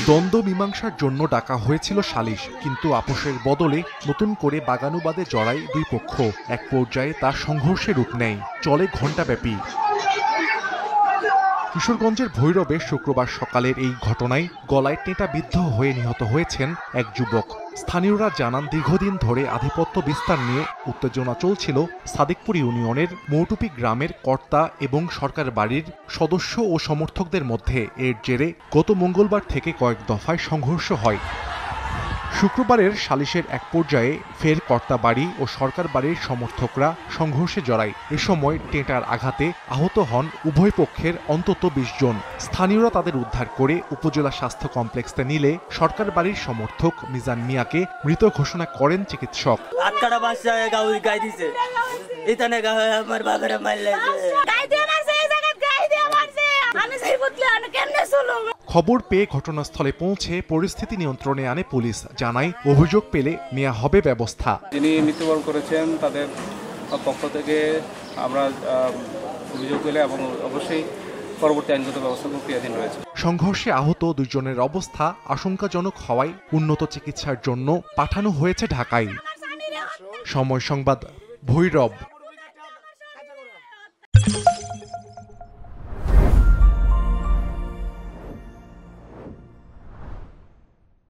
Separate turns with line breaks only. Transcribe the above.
দ্বন্দ্ব মীমাংসার জন্য ডাকা হয়েছিল সালিশ, কিন্তু আপোষের বদলে নতুন করে বাগানুবাদে জড়ায় দুই পক্ষ। এক পর্যায়ে তার সংঘর্ষে রূপ নেয়, চলে ঘণ্টাব্যাপী। কিশোরগঞ্জের ভৈরবে শুক্রবার সকালের এই ঘটনায় গলায় টেঁটা বিদ্ধ হয়ে নিহত হয়েছেন এক যুবক। স্থানীয়রা জানান, দীর্ঘদিন ধরে আধিপত্য বিস্তার নিয়ে উত্তেজনা চলছিল সাদিকপুর ইউনিয়নের মৌটুপি গ্রামের কর্তা এবং সরকার বাড়ির সদস্য ও সমর্থকদের মধ্যে। এর জেরে গত মঙ্গলবার থেকে কয়েক দফায় সংঘর্ষ হয়। শুক্রবারের সালিশের এক পর্যায়ে ফের কর্তা বাড়ি ও সরকার বাড়ির সমর্থকরা সংঘর্ষে জড়ায়। এ সময় টেঁটার আঘাতে আহত হন উভয় পক্ষের অন্তত ২০ জন। স্থানীয়রা তাদের উদ্ধার করে উপজেলা স্বাস্থ্য কমপ্লেক্সে নিলে সরকার বাড়ির সমর্থক মিজান মিয়াকে মৃত ঘোষণা করেন চিকিৎসক। খবর পেয়ে ঘটনাস্থলে পৌঁছে পরিস্থিতি নিয়ন্ত্রণে আনে পুলিশ। জানায়, অভিযোগ পেলে নেওয়া হবে ব্যবস্থা।
যিনি মৃত্যুবরণ করেছেন তাদের পক্ষ থেকে আমরা অভিযোগ পেলে এবং অবশ্যই পরবর্তী আইনগত ব্যবস্থা প্রক্রিয়াধীন রয়েছে।
সংঘর্ষে আহত দুজনের অবস্থা আশঙ্কাজনক হওয়ায় উন্নত চিকিৎসার জন্য পাঠানো হয়েছে ঢাকায়। সময় সংবাদ, ভৈরব।